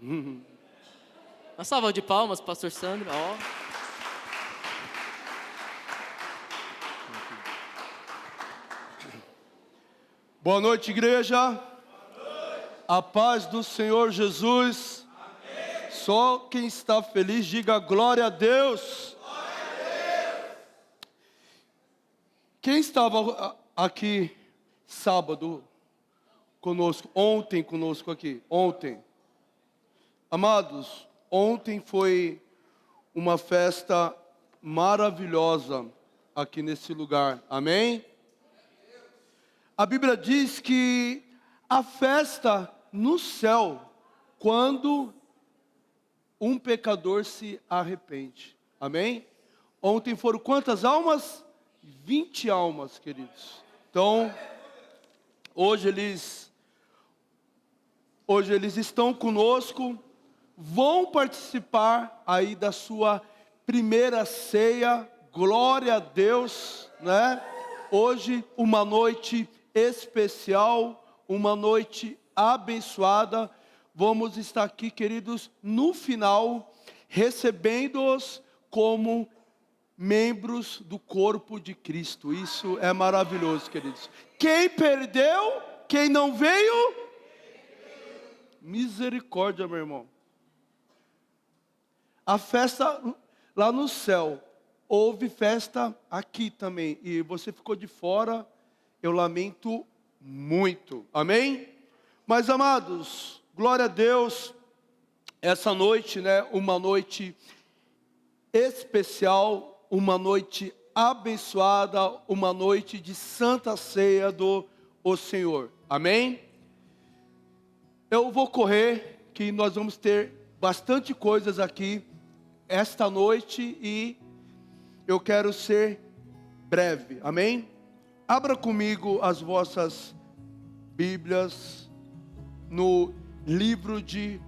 Uma salva de palmas, pastor Sandro. Ó. Boa noite, igreja. Boa noite. A paz do Senhor Jesus. Amém. Só quem está feliz, diga glória a Deus. Glória a Deus. Quem estava aqui sábado conosco, ontem conosco aqui, ontem? Amados, ontem foi uma festa maravilhosa aqui nesse lugar, amém? A Bíblia diz que a festa no céu, quando um pecador se arrepende, amém? Ontem foram quantas almas? 20 almas, queridos. Então, hoje eles estão conosco, vão participar aí da sua primeira ceia, glória a Deus, né? Hoje uma noite especial, uma noite abençoada. Vamos estar aqui, queridos, no final, recebendo-os como membros do corpo de Cristo. Isso é maravilhoso, queridos. Quem perdeu, quem não veio, misericórdia, meu irmão. A festa lá no céu, houve festa aqui também, e você ficou de fora, eu lamento muito, amém? Mas amados, glória a Deus, essa noite, né, uma noite especial, uma noite abençoada, uma noite de santa ceia do Senhor, amém? Eu vou correr, que nós vamos ter bastante coisas aqui esta noite e eu quero ser breve, amém? Abra comigo as vossas Bíblias no livro de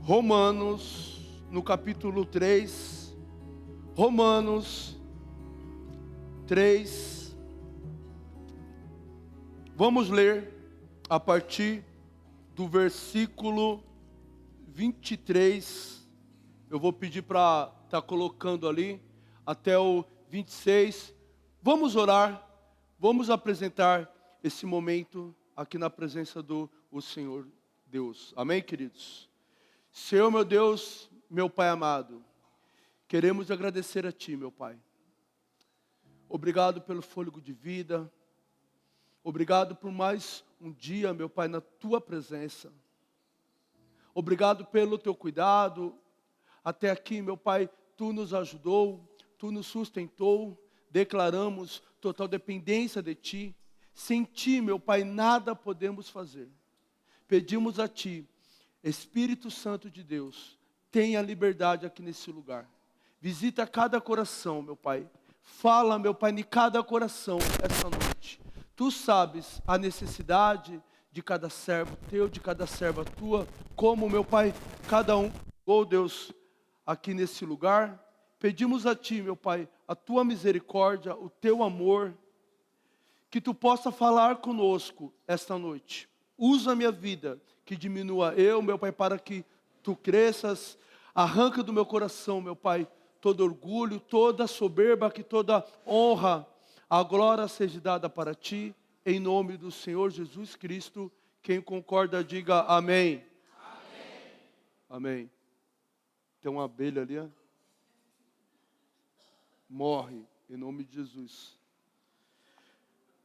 Romanos, no capítulo 3, Romanos 3, vamos ler a partir do versículo 23, eu vou pedir para estar colocando ali, até o 26, vamos orar, vamos apresentar esse momento aqui na presença do Senhor Deus, amém, queridos? Senhor meu Deus, meu Pai amado, queremos agradecer a Ti, meu Pai, obrigado pelo fôlego de vida, obrigado por mais um dia, meu Pai, na Tua presença, obrigado pelo Teu cuidado, até aqui, meu Pai, Tu nos ajudou, Tu nos sustentou, declaramos total dependência de Ti. Sem Ti, meu Pai, nada podemos fazer. Pedimos a Ti, Espírito Santo de Deus, tenha liberdade aqui nesse lugar. Visita cada coração, meu Pai. Fala, meu Pai, em cada coração essa noite. Tu sabes a necessidade de cada servo Teu, de cada serva Tua, como, meu Pai, cada um, oh Deus, aqui nesse lugar. Pedimos a Ti, meu Pai, a Tua misericórdia, o Teu amor, que Tu possa falar conosco esta noite. Usa a minha vida, que diminua eu, meu Pai, para que Tu cresças. Arranca do meu coração, meu Pai, todo orgulho, toda soberba, que toda honra, a glória seja dada para Ti, em nome do Senhor Jesus Cristo. Quem concorda, diga amém. Amém. Amém. Tem uma abelha ali, ó. Morre, em nome de Jesus.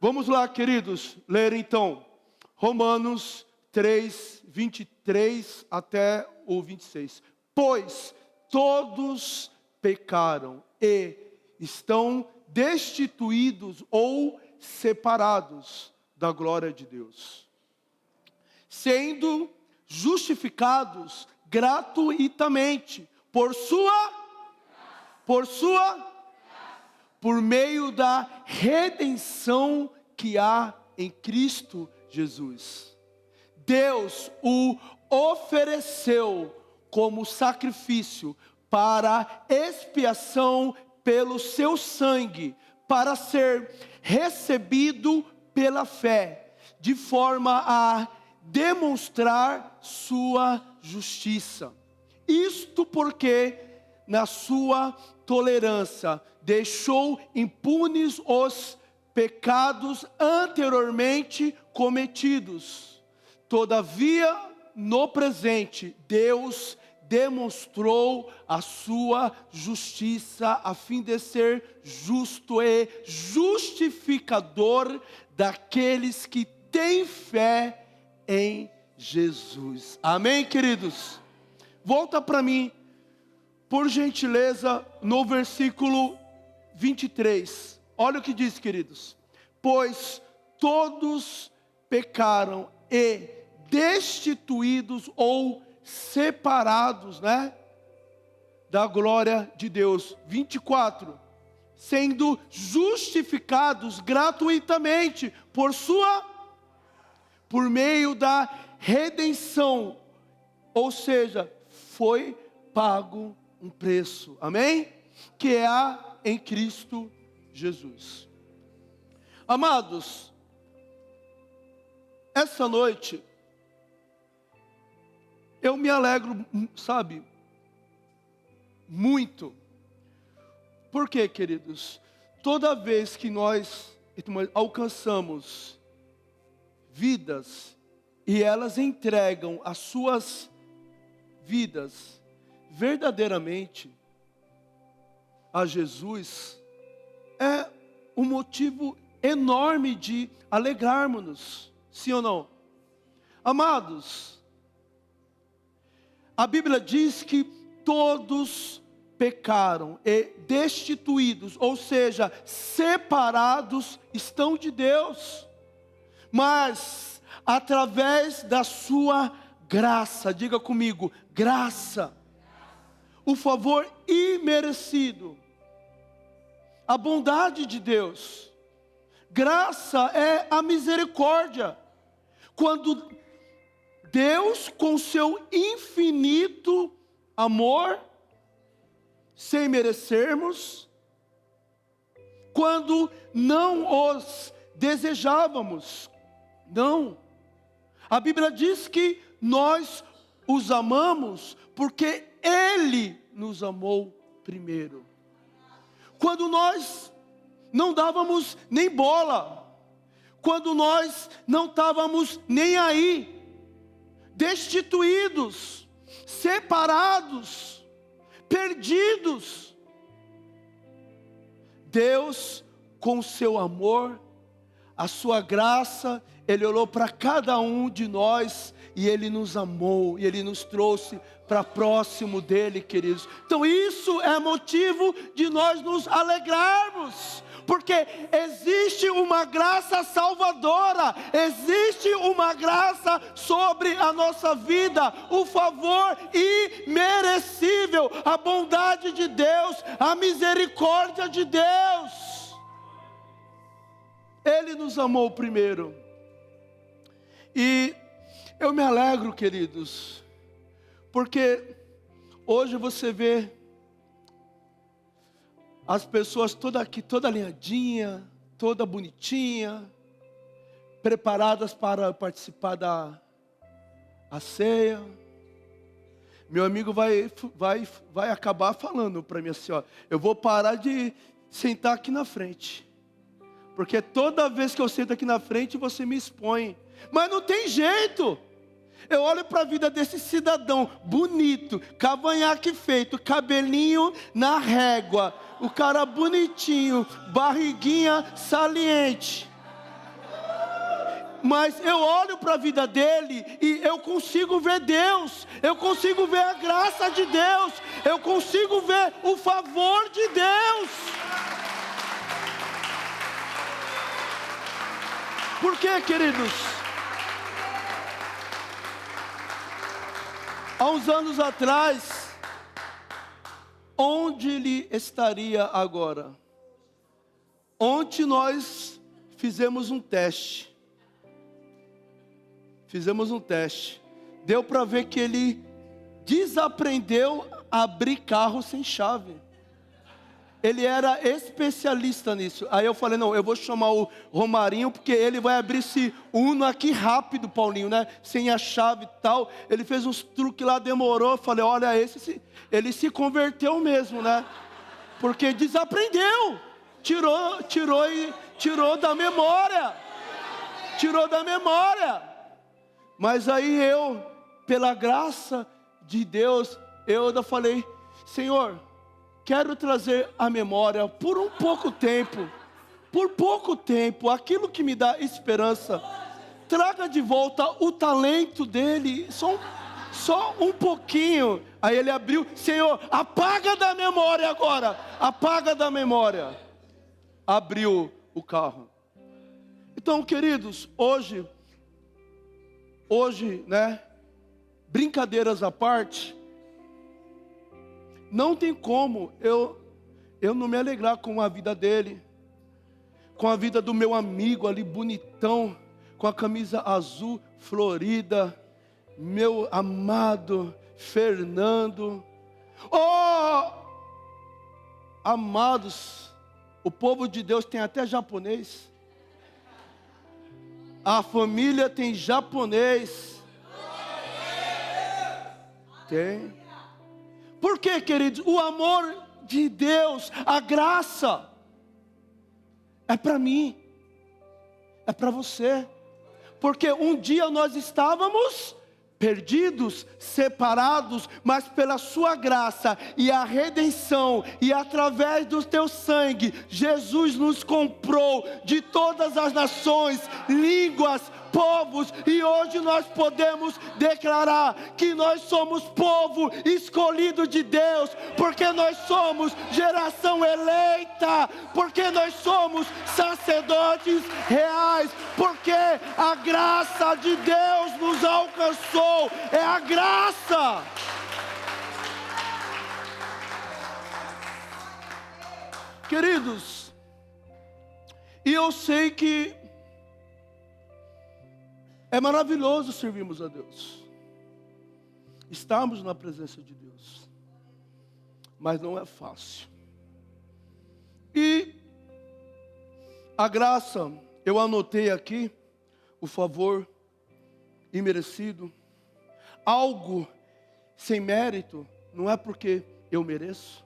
Vamos lá, queridos, ler então, Romanos 3, 23 até o 26. Pois todos pecaram e estão destituídos ou separados da glória de Deus, sendo justificados gratuitamente por meio da redenção que há em Cristo Jesus. Deus o ofereceu como sacrifício para expiação pelo seu sangue, para ser recebido pela fé, de forma a demonstrar sua justiça. Isto porque, na sua tolerância, deixou impunes os pecados anteriormente cometidos. Todavia, no presente, Deus demonstrou a sua justiça a fim de ser justo e justificador daqueles que têm fé em Jesus. Amém, queridos? Volta para mim, por gentileza, no versículo 23. Olha o que diz, queridos. Pois todos pecaram e destituídos ou separados, da glória de Deus. 24. Sendo justificados gratuitamente por meio da redenção. Ou seja, foi pago um preço. Amém? Que há em Cristo Jesus. Amados, essa noite eu me alegro, muito. Por quê, queridos? Toda vez que nós alcançamos vidas e elas entregam as suas vidas verdadeiramente a Jesus, é um motivo enorme de alegrarmos-nos, sim ou não? Amados, a Bíblia diz que todos pecaram e destituídos, ou seja, separados estão de Deus, mas através da sua graça, diga comigo, graça, o favor imerecido, a bondade de Deus, graça é a misericórdia, quando Deus, com seu infinito amor, sem merecermos, quando não os desejávamos, não. A Bíblia diz que nós os amamos porque Ele nos amou primeiro. Quando nós não dávamos nem bola, quando nós não estávamos nem aí, destituídos, separados, perdidos, Deus, com seu amor, a sua graça, Ele olhou para cada um de nós e Ele nos amou, e Ele nos trouxe para próximo dEle, queridos. Então isso é motivo de nós nos alegrarmos, porque existe uma graça salvadora, existe uma graça sobre a nossa vida, o favor imerecível, a bondade de Deus, a misericórdia de Deus. Ele nos amou primeiro. E eu me alegro, queridos, porque hoje você vê as pessoas toda aqui, toda alinhadinha, toda bonitinha, preparadas para participar da ceia. Meu amigo vai acabar falando para mim assim, ó, eu vou parar de sentar aqui na frente, porque toda vez que eu sento aqui na frente você me expõe, mas não tem jeito. Eu olho para a vida desse cidadão bonito, cavanhaque feito, cabelinho na régua, o cara bonitinho, barriguinha saliente. Mas eu olho para a vida dele e eu consigo ver Deus, eu consigo ver a graça de Deus, eu consigo ver o favor de Deus. Por quê, queridos? Há uns anos atrás, onde ele estaria agora? Ontem nós fizemos um teste. Deu para ver que ele desaprendeu a abrir carro sem chave. ele era especialista nisso. Aí eu falei, não, eu vou chamar o Romarinho, porque ele vai abrir esse Uno aqui rápido, Paulinho, né? Sem a chave e tal. Ele fez uns truques lá, demorou. Eu falei, olha, ele se converteu mesmo, né? Porque desaprendeu. Tirou da memória. Tirou da memória. Mas aí eu, pela graça de Deus, eu ainda falei, Senhor, quero trazer à memória por um pouco tempo, aquilo que me dá esperança. Traga de volta o talento dele, só um pouquinho. Aí ele abriu, Senhor, apaga da memória agora, apaga da memória. Abriu o carro. Então, queridos, hoje, né, brincadeiras à parte, não tem como eu não me alegrar com a vida dele, com a vida do meu amigo ali bonitão, com a camisa azul florida, meu amado Fernando. Oh, amados, o povo de Deus tem até japonês. A família tem japonês. Tem. Por quê, queridos? O amor de Deus, a graça, é para mim, é para você. Porque um dia nós estávamos perdidos, separados, mas pela sua graça e a redenção, e através do teu sangue, Jesus nos comprou de todas as nações, línguas, povos, e hoje nós podemos declarar que nós somos povo escolhido de Deus, porque nós somos geração eleita, porque nós somos sacerdotes reais, porque a graça de Deus nos alcançou, é a graça. Queridos, e eu sei que é maravilhoso servirmos a Deus, estarmos na presença de Deus, mas não é fácil. E a graça, eu anotei aqui, o favor imerecido, algo sem mérito, não é porque eu mereço.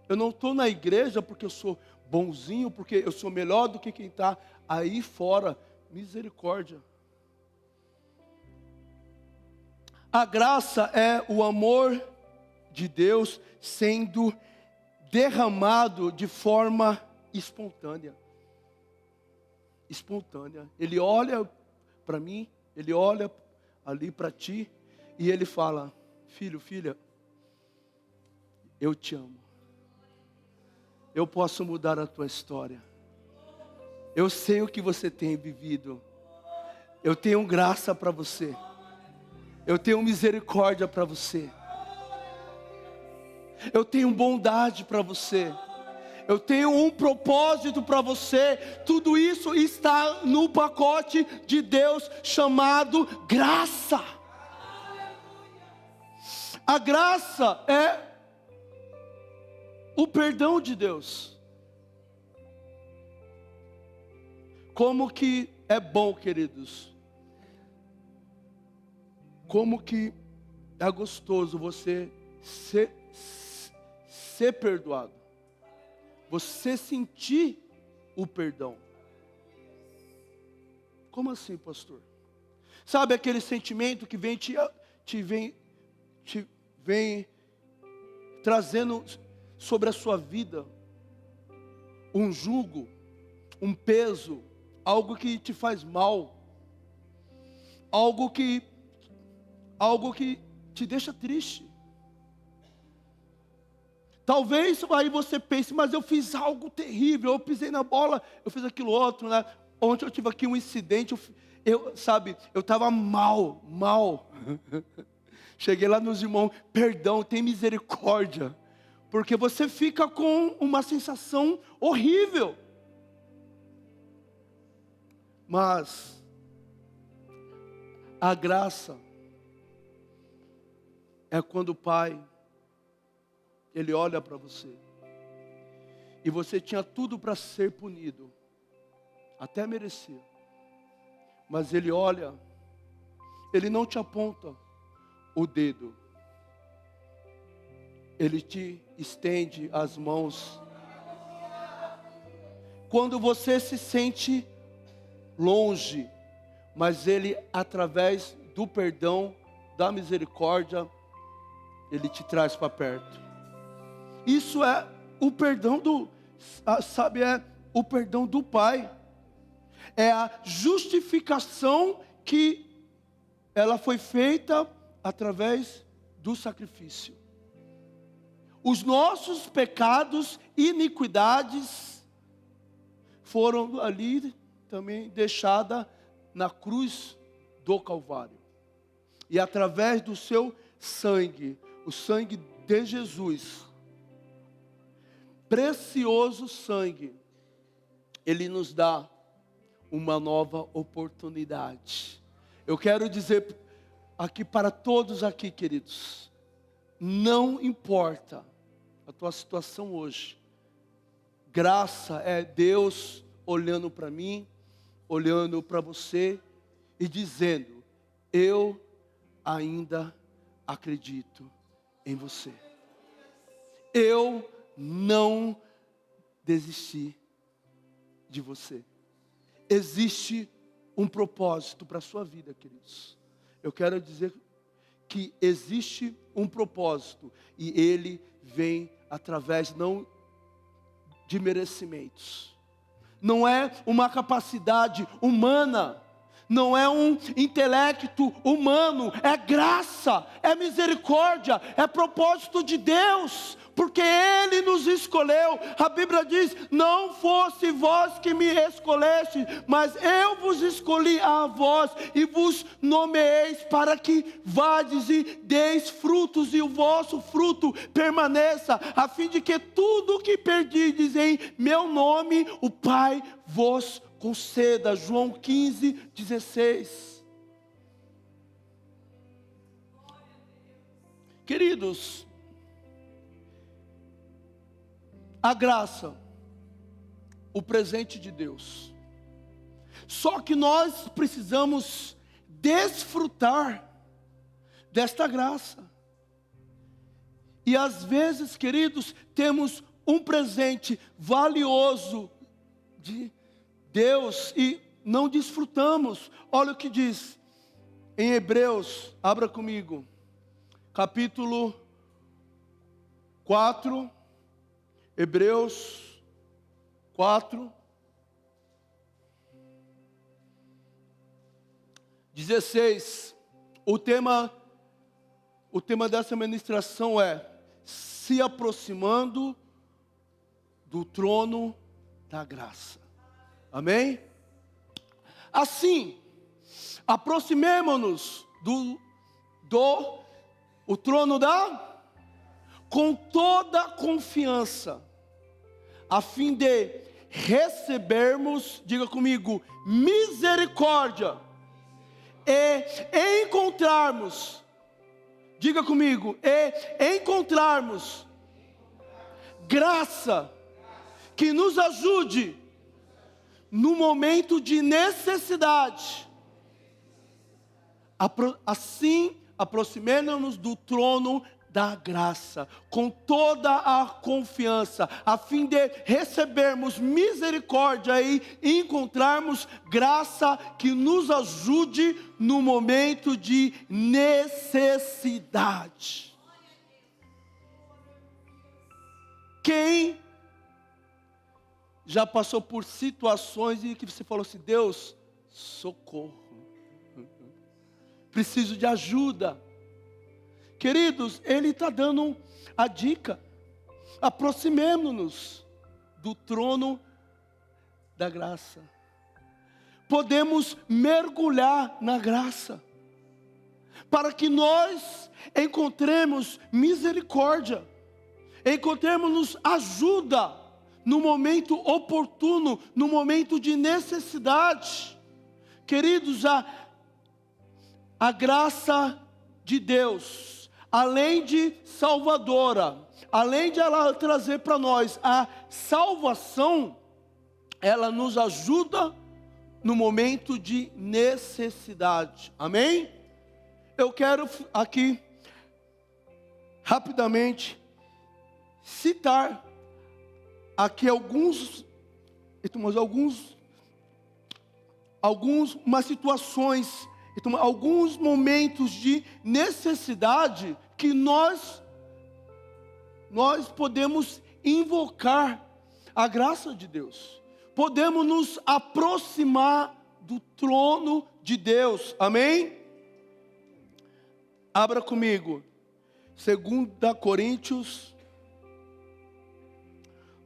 Eu não estou na igreja porque eu sou bonzinho, porque eu sou melhor do que quem está aí fora. Misericórdia. A graça é o amor de Deus sendo derramado de forma espontânea. Espontânea. Ele olha para mim, ele olha ali para ti e ele fala: filho, filha, eu te amo. Eu posso mudar a tua história. Eu sei o que você tem vivido. Eu tenho graça para você. Eu tenho misericórdia para você. Eu tenho bondade para você. Eu tenho um propósito para você. Tudo isso está no pacote de Deus chamado graça. A graça é o perdão de Deus. Como que é bom, queridos. Como que é gostoso você ser perdoado. Você sentir o perdão. Como assim, pastor? Sabe aquele sentimento que vem trazendo sobre a sua vida um jugo, um peso, algo que te faz mal, algo que te deixa triste. Talvez aí você pense, mas eu fiz algo terrível, eu pisei na bola, eu fiz aquilo outro, né? Ontem eu tive aqui um incidente, eu estava mal. Cheguei lá nos irmãos, perdão, tem misericórdia. Porque você fica com uma sensação horrível. Mas a graça é quando o Pai, Ele olha para você e você tinha tudo para ser punido, até merecia. Mas Ele olha, Ele não te aponta o dedo, Ele te estende as mãos. Quando você se sente longe, mas Ele, através do perdão, da misericórdia, Ele te traz para perto. Isso é o perdão é o perdão do Pai. É a justificação que ela foi feita através do sacrifício. Os nossos pecados e iniquidades foram ali também deixadas na cruz do Calvário. E através do seu sangue, o sangue de Jesus, precioso sangue, Ele nos dá uma nova oportunidade. Eu quero dizer aqui para todos aqui, queridos, não importa a tua situação hoje, graça é Deus olhando para mim, olhando para você e dizendo: eu ainda acredito em você. Eu não desisti de você. Existe um propósito para a sua vida, queridos. Eu quero dizer que existe um propósito e ele vem através não de merecimentos. Não é uma capacidade humana, não é um intelecto humano, é graça, é misericórdia, é propósito de Deus, porque Ele nos escolheu. A Bíblia diz: não fosse vós que me escolheste, mas eu vos escolhi a vós e vos nomeeis para que vades e deis frutos e o vosso fruto permaneça, a fim de que tudo o que perdides em meu nome, o Pai vos conceda. João 15:16. Queridos, a graça, o presente de Deus. Só que nós precisamos desfrutar desta graça. E às vezes, queridos, temos um presente valioso de Deus e não desfrutamos. Olha o que diz em Hebreus, abra comigo, capítulo 4, Hebreus 4, 16. O tema dessa ministração é: se aproximando do trono da graça. Amém? Assim, aproximemo-nos do trono com toda confiança, a fim de recebermos, diga comigo, misericórdia, e encontrarmos, diga comigo, e encontrarmos graça que nos ajude no momento de necessidade. Assim, aproximemo-nos do trono da graça, com toda a confiança, a fim de recebermos misericórdia e encontrarmos graça que nos ajude no momento de necessidade. Quem já passou por situações em que você falou assim: Deus, socorro, preciso de ajuda. Queridos, Ele está dando a dica: aproximemo-nos do trono da graça. Podemos mergulhar na graça, para que nós encontremos misericórdia, encontremos ajuda no momento oportuno, no momento de necessidade. Queridos, a graça de Deus, além de salvadora, além de ela trazer para nós a salvação, ela nos ajuda no momento de necessidade. Amém? Eu quero aqui, rapidamente, citar aqui umas situações, alguns momentos de necessidade que nós podemos invocar a graça de Deus. Podemos nos aproximar do trono de Deus. Amém? Abra comigo. 2 Coríntios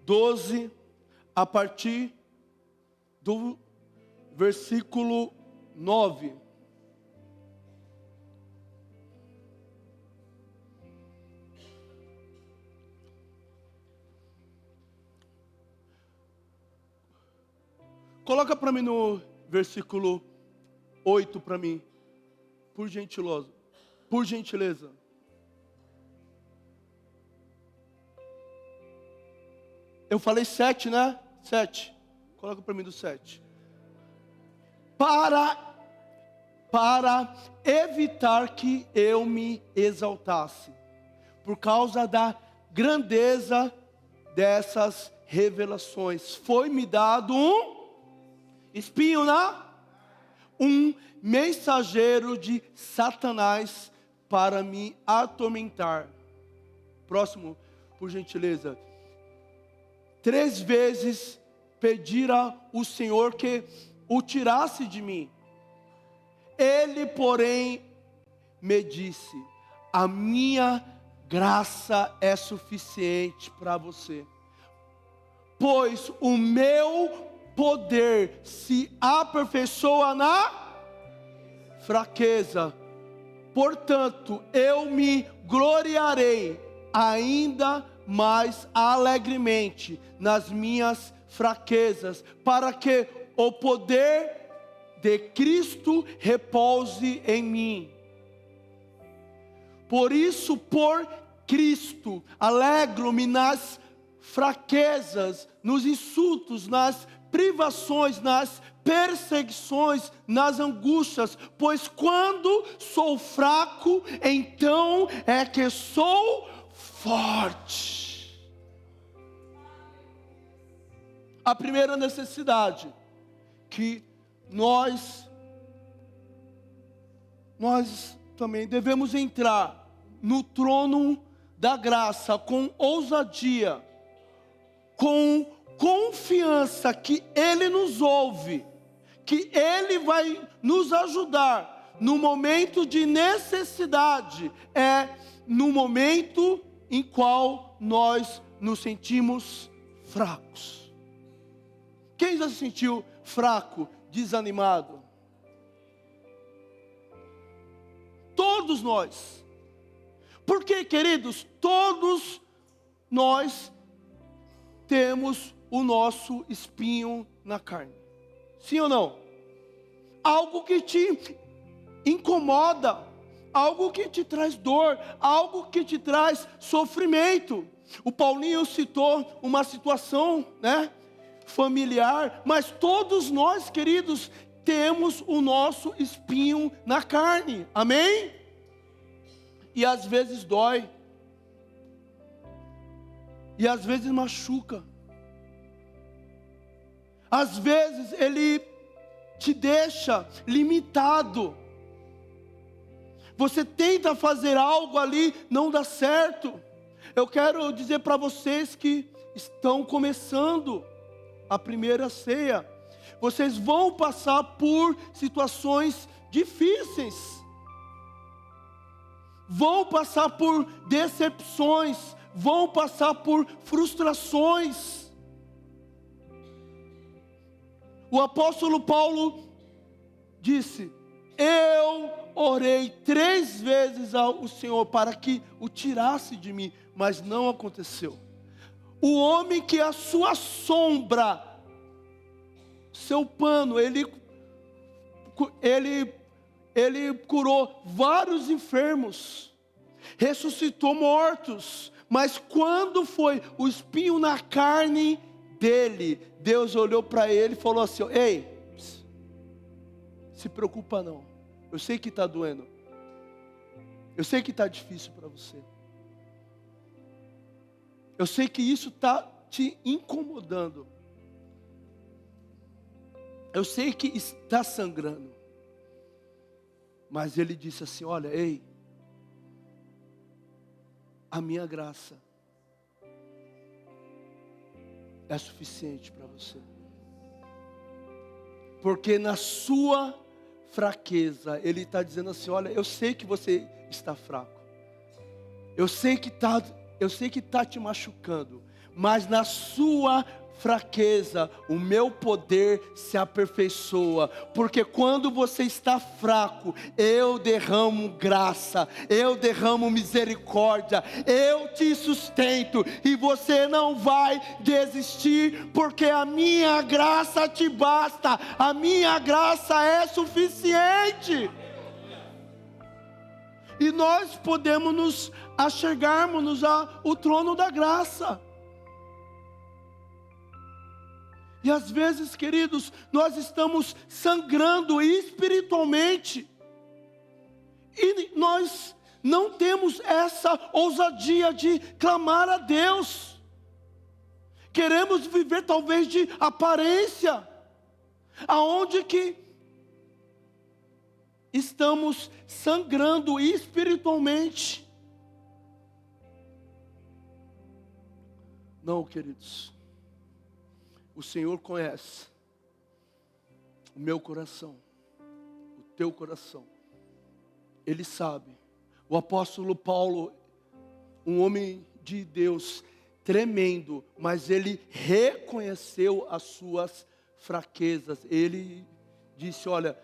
12, a partir do versículo 9. Coloca para mim no versículo 8 para mim, por gentileza. Por gentileza. Eu falei 7, né? 7. Coloca para mim do 7. Para evitar que eu me exaltasse, por causa da grandeza dessas revelações, foi-me dado um espinho um mensageiro de Satanás para me atormentar. Próximo, por gentileza. 3 vezes pedira o Senhor que o tirasse de mim. Ele, porém, me disse: a minha graça é suficiente para você, pois o meu poder se aperfeiçoa na fraqueza. Portanto, eu me gloriarei ainda mais alegremente nas minhas fraquezas, para que o poder de Cristo repouse em mim. Por isso, por Cristo, alegro-me nas fraquezas, nos insultos, nas privações, nas perseguições, nas angústias, pois quando sou fraco, então é que sou forte. A primeira necessidade que nós também devemos entrar no trono da graça com ousadia, com confiança que Ele nos ouve, que Ele vai nos ajudar no momento de necessidade, é no momento em qual nós nos sentimos fracos. Quem já se sentiu fraco, desanimado? Todos nós. Porque, queridos, todos nós temos o nosso espinho na carne. Sim ou não? Algo que te incomoda, algo que te traz dor, algo que te traz sofrimento. O Paulinho citou uma situação, familiar, mas todos nós, queridos, temos o nosso espinho na carne. Amém? E às vezes dói. E às vezes machuca. Às vezes ele te deixa limitado. Você tenta fazer algo ali, não dá certo. Eu quero dizer para vocês que estão começando a primeira ceia. Vocês vão passar por situações difíceis. Vão passar por decepções. Vão passar por frustrações. O apóstolo Paulo disse: eu orei 3 vezes ao Senhor para que o tirasse de mim, mas não aconteceu. O homem que a sua sombra, seu pano, ele curou vários enfermos, ressuscitou mortos, Mas quando foi o espinho na carne dele, Deus olhou para ele e falou assim: ei, se preocupa não. Eu sei que está doendo. Eu sei que está difícil para você. Eu sei que isso está te incomodando. Eu sei que está sangrando. Mas ele disse assim: olha, ei, a minha graça é suficiente para você. Porque na sua fraqueza, ele está dizendo assim: olha, eu sei que você está fraco. Eu sei que está te machucando. Mas na sua fraqueza, o meu poder se aperfeiçoa. Porque quando você está fraco, eu derramo graça, eu derramo misericórdia, eu te sustento. E você não vai desistir, porque a minha graça te basta. A minha graça é suficiente. E nós podemos nos achegarmos ao trono da graça. E às vezes, queridos, nós estamos sangrando espiritualmente. E nós não temos essa ousadia de clamar a Deus. Queremos viver talvez de aparência. Aonde que estamos sangrando espiritualmente. Não, queridos. O Senhor conhece o meu coração, o teu coração. Ele sabe. O apóstolo Paulo, um homem de Deus tremendo, mas ele reconheceu as suas fraquezas. Ele disse: olha,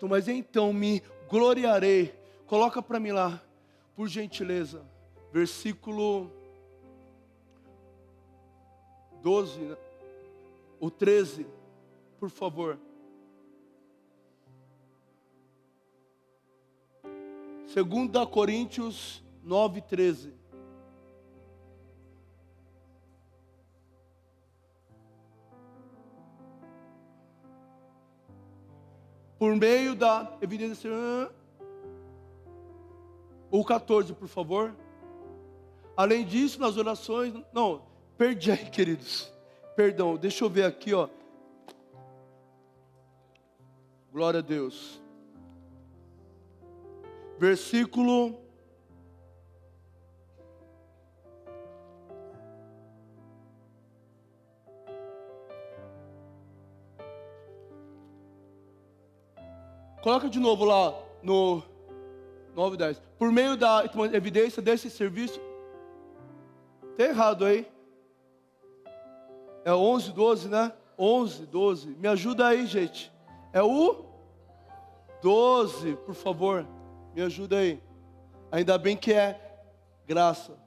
mas então me gloriarei. Coloca para mim lá, por gentileza, versículo 12, né? O 13, por favor. 2 Coríntios 9, 13. Por meio da evidência. O 14, por favor. Além disso, nas orações. Não, perdi aí, queridos. Perdão, deixa eu ver aqui, ó. Glória a Deus. Versículo 10. Coloca de novo lá no 9, 10. Por meio da evidência desse serviço. Está errado aí. É 11, 12, né? 11, 12. Me ajuda aí, gente. É o 12, por favor. Me ajuda aí. Ainda bem que é graça.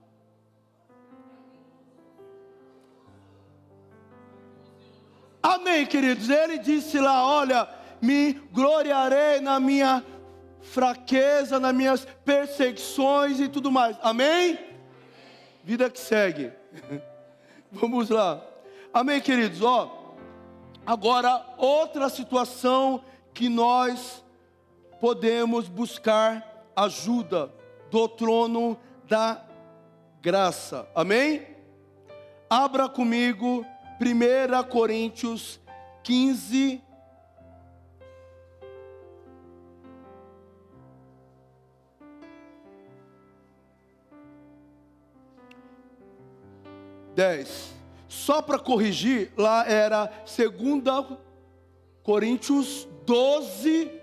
Amém, queridos. Ele disse lá: olha, me gloriarei na minha fraqueza, nas minhas perseguições e tudo mais. Amém? Vida que segue. Vamos lá. Amém, queridos? Ó, agora outra situação que nós podemos buscar ajuda do trono da graça. Amém? Abra comigo 1 Coríntios 15. Só para corrigir, lá era 2 Coríntios 12,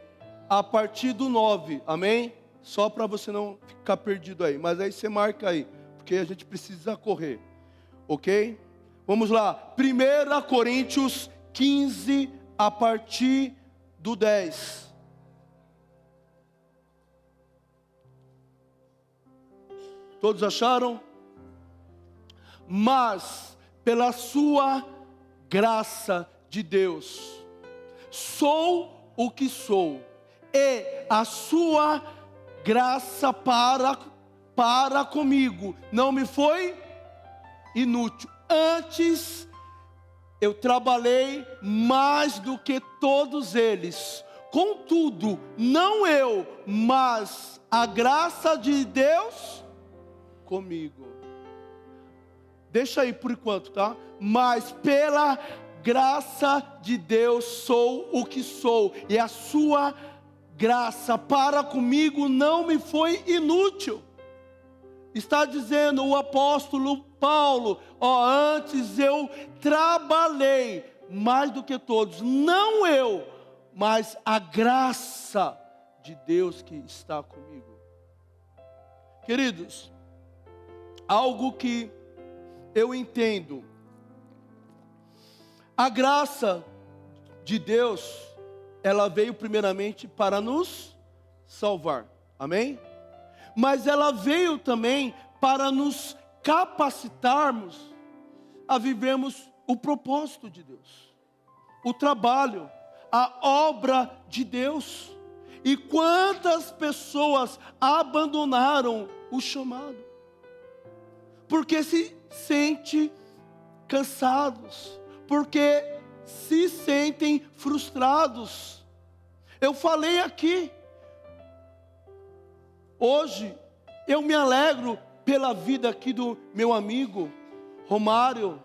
a partir do 9, amém? Só para você não ficar perdido aí, mas aí você marca aí, porque a gente precisa correr, ok? Vamos lá, 1 Coríntios 15, a partir do 10. Todos acharam? Mas, pela sua graça de Deus, sou o que sou, e a sua graça para para comigo não me foi inútil. Antes eu trabalhei mais do que todos eles. Contudo, não eu, mas a graça de Deus comigo. Deixa aí por enquanto, tá? Mas pela graça de Deus sou o que sou, e a sua graça para comigo não me foi inútil. Está dizendo o apóstolo Paulo: antes eu trabalhei mais do que todos, não eu, mas a graça de Deus que está comigo. Queridos, algo que eu entendo, a graça de Deus, ela veio primeiramente para nos salvar, amém? Mas ela veio também para nos capacitarmos a vivermos o propósito de Deus, o trabalho, a obra de Deus. E quantas pessoas abandonaram o chamado, porque se sentem cansados, porque se sentem frustrados. Eu falei aqui, hoje, eu me alegro pela vida aqui do meu amigo Romário,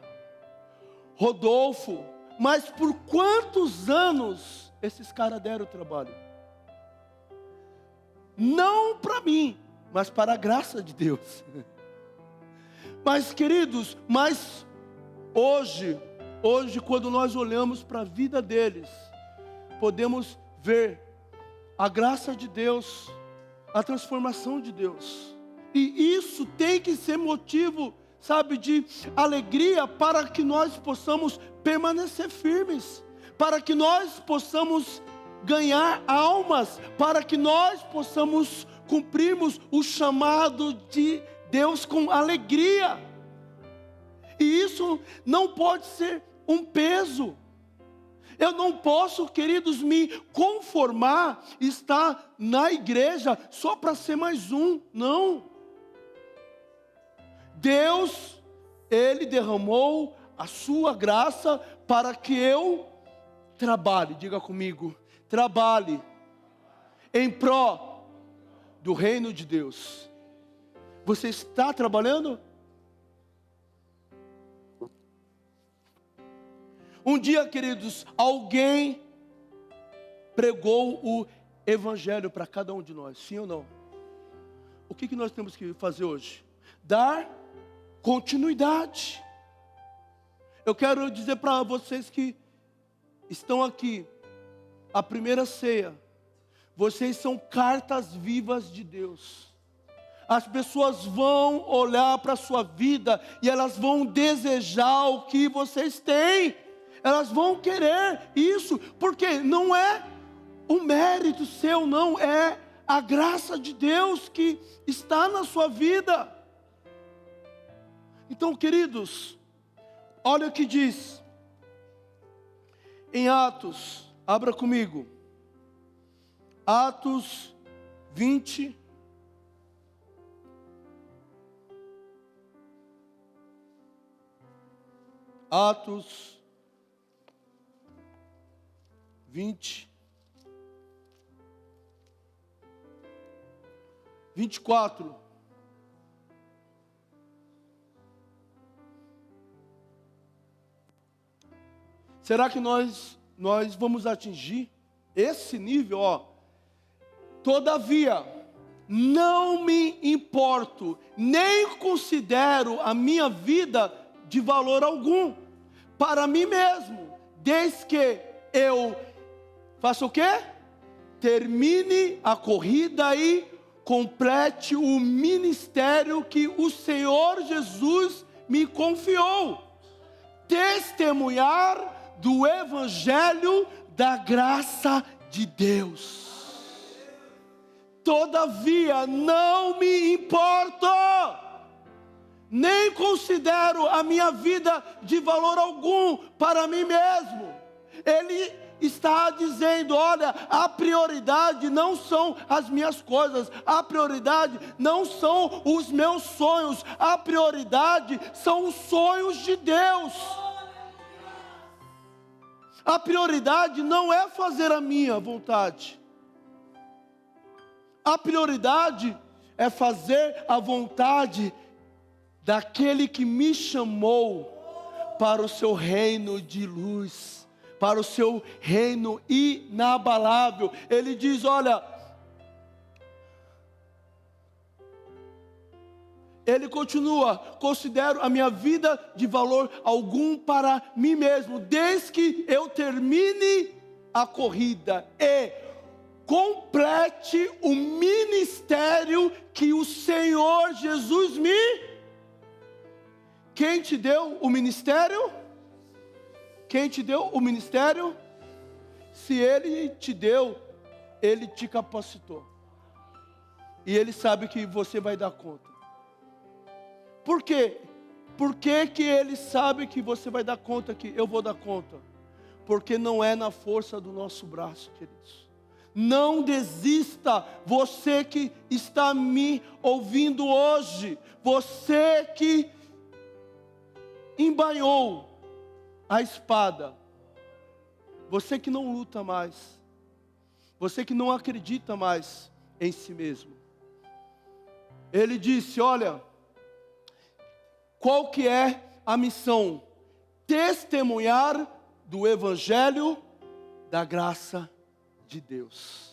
Rodolfo, mas por quantos anos esses caras deram trabalho? Não para mim, mas para a graça de Deus. Mas queridos, hoje quando nós olhamos para a vida deles, podemos ver a graça de Deus, a transformação de Deus. E isso tem que ser motivo, sabe, de alegria para que nós possamos permanecer firmes, para que nós possamos ganhar almas, para que nós possamos cumprirmos o chamado de Deus com alegria. E isso não pode ser um peso. Eu não posso, queridos, me conformar, estar na igreja só para ser mais um. Não. Deus, Ele derramou a sua graça para que eu trabalhe. Diga comigo, trabalhe em pró do reino de Deus. Você está trabalhando? Um dia, queridos, alguém pregou o evangelho para cada um de nós, sim ou não? O que nós temos que fazer hoje? Dar continuidade. Eu quero dizer para vocês que estão aqui, a primeira ceia, vocês são cartas vivas de Deus. As pessoas vão olhar para a sua vida e elas vão desejar o que vocês têm. Elas vão querer isso, porque não é o mérito seu, não, é a graça de Deus que está na sua vida. Então, queridos, olha o que diz em Atos, abra comigo, Atos 20, Atos 24. Será que nós vamos atingir esse nível? Todavia, não me importo, nem considero a minha vida de valor algum para mim mesmo, desde que eu faça o quê? Termine a corrida e complete o ministério que o Senhor Jesus me confiou. Testemunhar do evangelho da graça de Deus. Todavia não me importo, nem considero a minha vida de valor algum para mim mesmo. Ele está dizendo: olha, a prioridade não são as minhas coisas, a prioridade não são os meus sonhos, a prioridade são os sonhos de Deus. A prioridade não é fazer a minha vontade, a prioridade é fazer a vontade daquele que me chamou para o seu reino de luz, para o seu reino inabalável. Ele diz: olha, ele continua: considero a minha vida de valor algum para mim mesmo, desde que eu termine a corrida e complete o ministério que o Senhor Jesus me... Quem te deu o ministério? Quem te deu o ministério? Se Ele te deu, Ele te capacitou. E Ele sabe que você vai dar conta. Por quê? Por que que Ele sabe que você vai dar conta, que eu vou dar conta? Porque não é na força do nosso braço, queridos. Não desista, você que está me ouvindo hoje, você que embainhou a espada, você que não luta mais, você que não acredita mais em si mesmo. Ele disse: olha, qual que é a missão? Testemunhar do Evangelho da graça de Deus.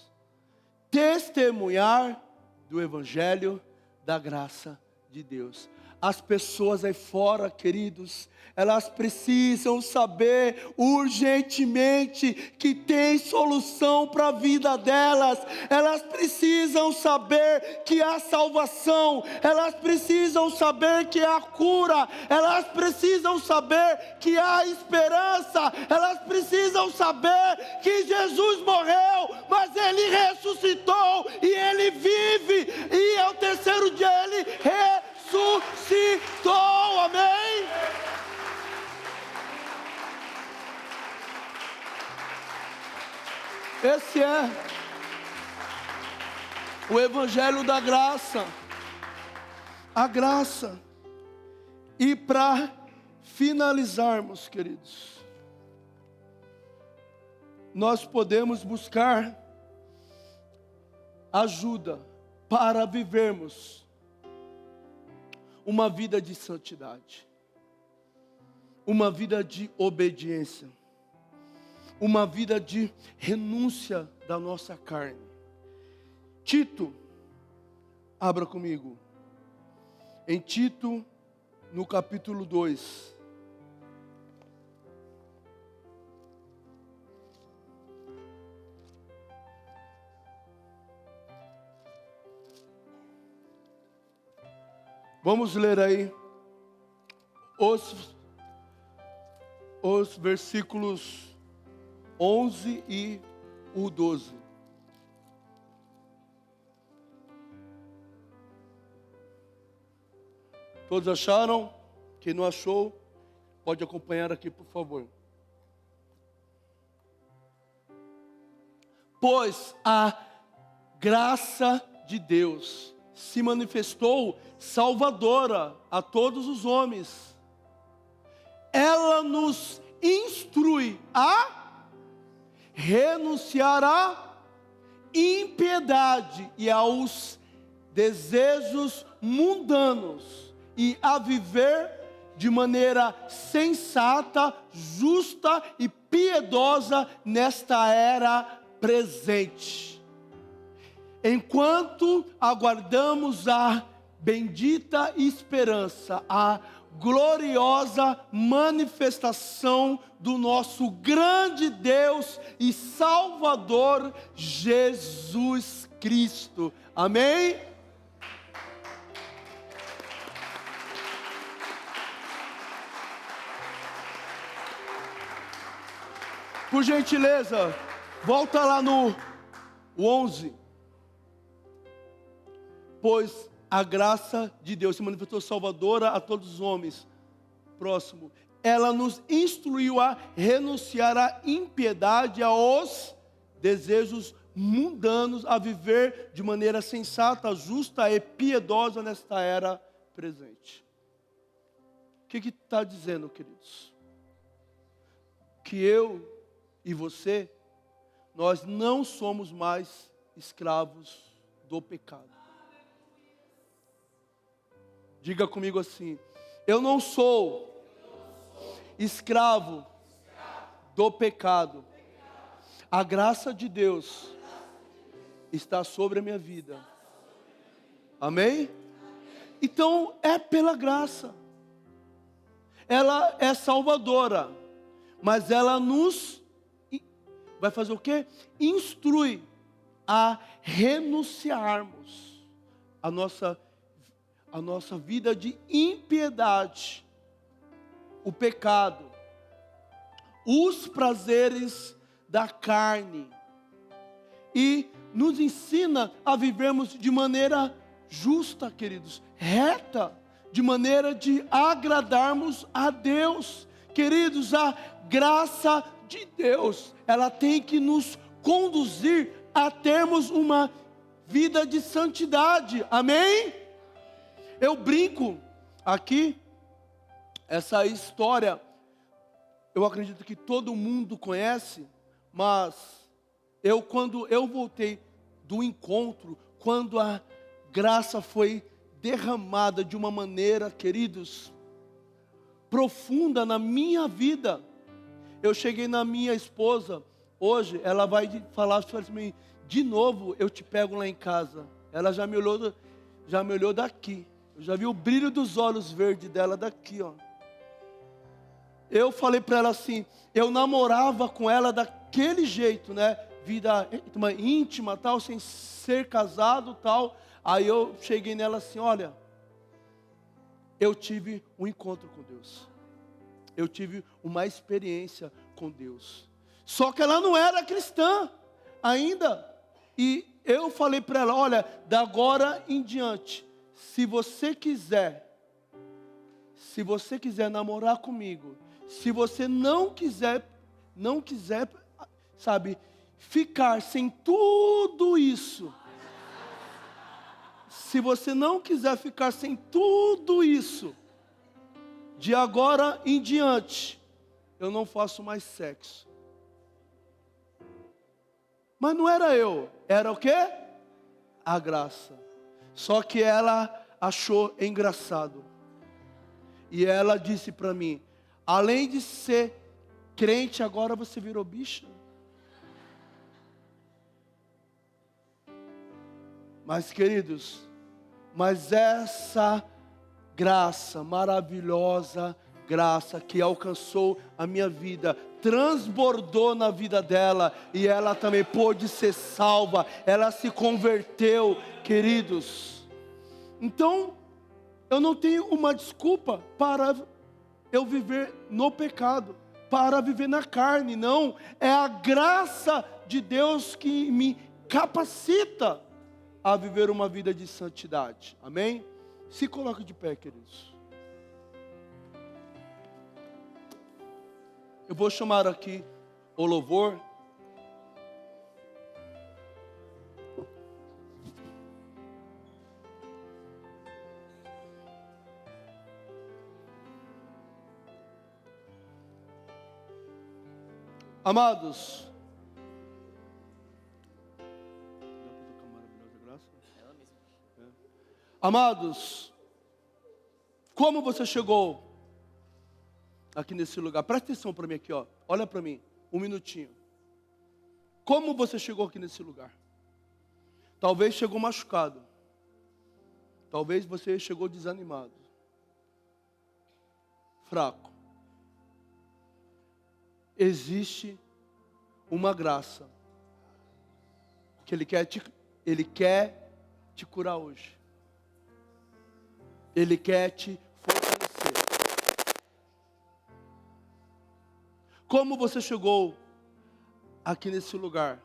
Testemunhar do Evangelho da graça de Deus. As pessoas aí fora, queridos, elas precisam saber urgentemente que tem solução para a vida delas. Elas precisam saber que há salvação. Elas precisam saber que há cura. Elas precisam saber que há esperança. Elas precisam saber que Jesus morreu, mas Ele ressuscitou e Ele vive. E ao terceiro dia Ele ressuscitou, amém? Esse é o Evangelho da graça, a graça. E para finalizarmos, queridos, nós podemos buscar ajuda para vivermos uma vida de santidade, uma vida de obediência, uma vida de renúncia da nossa carne. Tito, abra comigo, em Tito, no capítulo 2. Vamos ler aí os versículos 11 e o 12. Todos acharam? Quem não achou, pode acompanhar aqui, por favor. Pois a graça de Deus se manifestou salvadora a todos os homens. Ela nos instrui a renunciar à impiedade e aos desejos mundanos e a viver de maneira sensata, justa e piedosa nesta era presente. Enquanto aguardamos a bendita esperança, a gloriosa manifestação do nosso grande Deus e Salvador Jesus Cristo. Amém? Por gentileza, volta lá no 11. Pois a graça de Deus se manifestou salvadora a todos os homens. Próximo. ela nos instruiu a renunciar à impiedade, aos desejos mundanos, a viver de maneira sensata, justa e piedosa nesta era presente. O que está dizendo, queridos? Que eu e você, nós não somos mais escravos do pecado. Diga comigo assim: eu não sou escravo do pecado. A graça de Deus está sobre a minha vida. Amém? Então é pela graça. Ela é salvadora, mas ela nos vai fazer o quê? Instrui a renunciarmos a nossa vida de impiedade, o pecado, os prazeres da carne, e nos ensina a vivermos de maneira justa, queridos, reta, de maneira de agradarmos a Deus. Queridos, a graça de Deus, ela tem que nos conduzir a termos uma vida de santidade. Amém? Eu brinco aqui, essa história, eu acredito que todo mundo conhece, mas quando eu voltei do encontro, quando a graça foi derramada de uma maneira, queridos, profunda na minha vida, eu cheguei na minha esposa, hoje ela vai falar assim, de novo eu te pego lá em casa. Ela já me olhou daqui, eu já vi o brilho dos olhos verdes dela daqui, ó. Eu falei para ela assim, eu namorava com ela daquele jeito, né? Vida íntima, tal, sem ser casado, tal. Aí eu cheguei nela assim, olha, eu tive um encontro com Deus. Eu tive uma experiência com Deus. Só que ela não era cristã ainda. E eu falei para ela, olha, da agora em diante, se você quiser namorar comigo, se você não quiser, sabe, ficar sem tudo isso, se você não quiser ficar sem tudo isso, de agora em diante, eu não faço mais sexo. Mas não era eu, era o quê? A graça. Só que ela achou engraçado. E ela disse para mim, além de ser crente, agora você virou bicha? Mas queridos, essa graça, maravilhosa graça que alcançou a minha vida, transbordou na vida dela, e ela também pôde ser salva, ela se converteu, queridos. Então, eu não tenho uma desculpa para eu viver no pecado, para viver na carne, não, é a graça de Deus que me capacita a viver uma vida de santidade, amém? Se coloque de pé, queridos. Eu vou chamar aqui o louvor. Amados, amados, como você chegou aqui nesse lugar? Presta atenção para mim aqui, ó. Olha para mim, um minutinho. Como você chegou aqui nesse lugar? Talvez chegou machucado. Talvez você chegou desanimado. Fraco. Existe uma graça que Ele quer te curar hoje. Ele quer te fortalecer. Como você chegou aqui nesse lugar?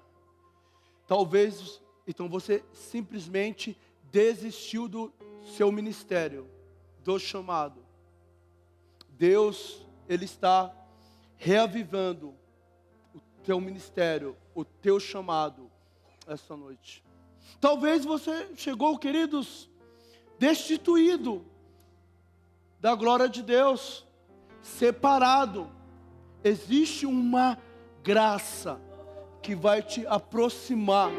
Talvez, então você simplesmente desistiu do seu ministério, do chamado. Deus, Ele está reavivando o teu ministério, o teu chamado esta noite. Talvez você chegou, queridos, destituído da glória de Deus, separado. Existe uma graça que vai te aproximar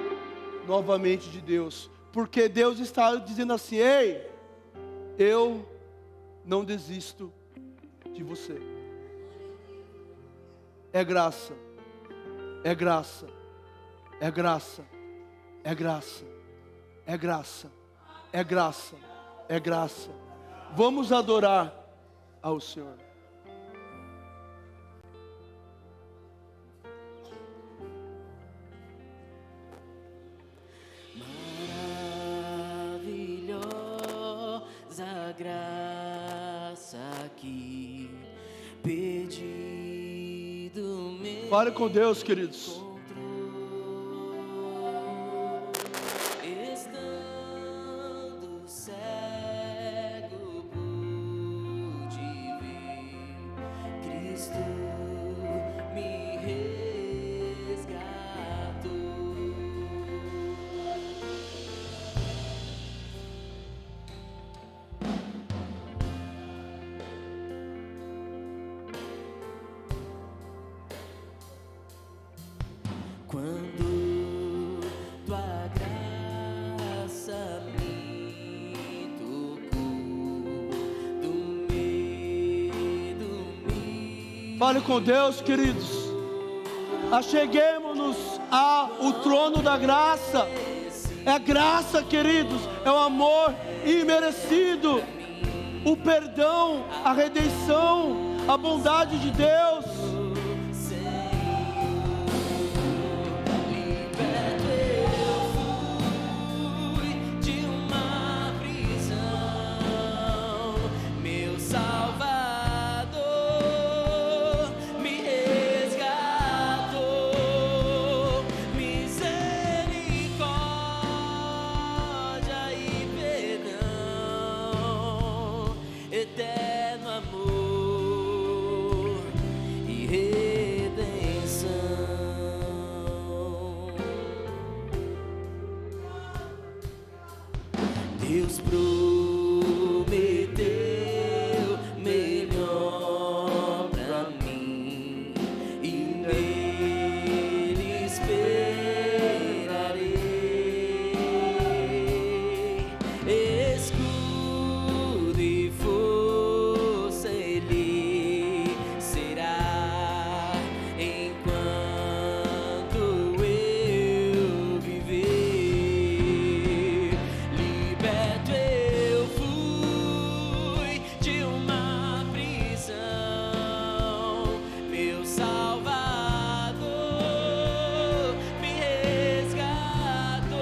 novamente de Deus, porque Deus está dizendo assim: ei, eu não desisto de você. É graça, é graça, é graça, é graça, é graça, é graça, é graça. Vamos adorar ao Senhor. Maravilhosa graça que pedido me Fale com Deus, queridos. Estando cego pude ver, Cristo me resgatou. Quando tua graça me tocou, do medo me... Fale com Deus, queridos. Acheguemos-nos ao trono da graça. É graça, queridos. É o amor imerecido, o perdão, a redenção, a bondade de Deus. Eterno amor e redenção. Deus prometeu melhor pra mim e nele esperarei. Escudo e força Ele será enquanto eu viver. Liberto eu fui de uma prisão, meu Salvador me resgatou.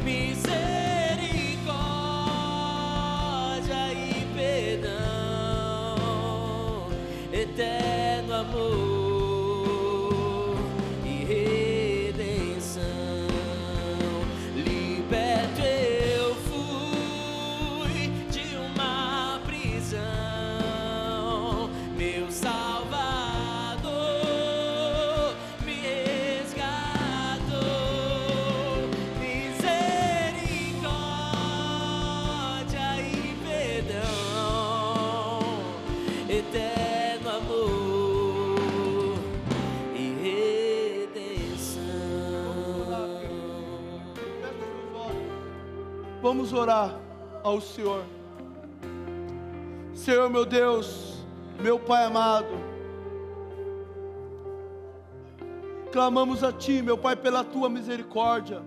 Misericórdia e perdão, eterno amor e redenção. Liberto eu fui de uma prisão, meu Salvador me resgatou. Misericórdia e perdão, eterno amor e redenção. Vamos orar ao Senhor. Senhor, meu Deus, meu Pai amado, clamamos a Ti, meu Pai, pela Tua misericórdia.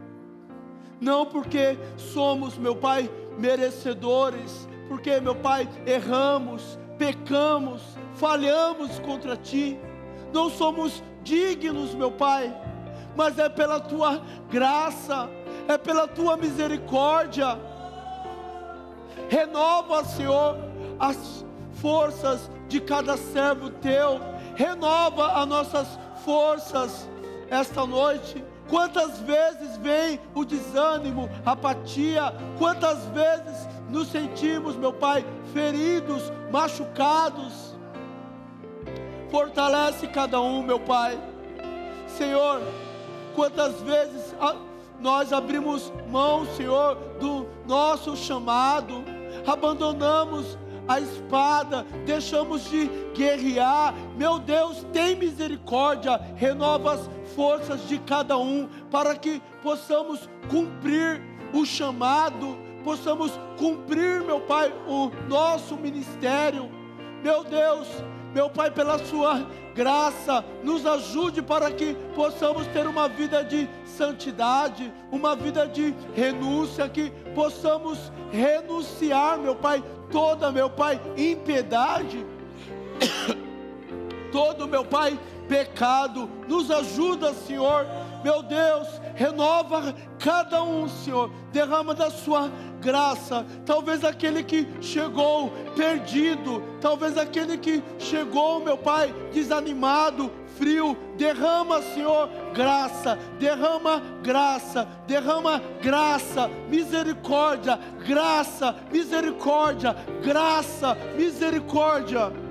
Não porque somos, meu Pai, merecedores, porque, meu Pai, erramos, pecamos, falhamos contra Ti. Não somos dignos, meu Pai, mas é pela Tua graça, é pela Tua misericórdia. Renova, Senhor, as forças de cada servo Teu. Renova as nossas forças esta noite. Quantas vezes vem o desânimo, a apatia, quantas vezes nos sentimos, meu Pai, feridos, machucados. fortalece cada um, meu Pai. Senhor, quantas vezes nós abrimos mão, Senhor, do nosso chamado, abandonamos a espada, deixamos de guerrear. Meu Deus, tem misericórdia, renova as forças de cada um, para que possamos cumprir o chamado, possamos cumprir, meu Pai, o nosso ministério. Meu Deus, meu Pai, pela sua graça, nos ajude para que possamos ter uma vida de santidade, uma vida de renúncia, que possamos renunciar, meu Pai, toda, meu Pai, impiedade, todo, meu Pai, pecado. Nos ajuda, Senhor, meu Deus, renova cada um, Senhor, derrama da sua graça. Talvez aquele que chegou perdido, talvez aquele que chegou, meu Pai, desanimado, frio, derrama, Senhor, graça, derrama graça, derrama graça, misericórdia, graça, misericórdia, graça, misericórdia.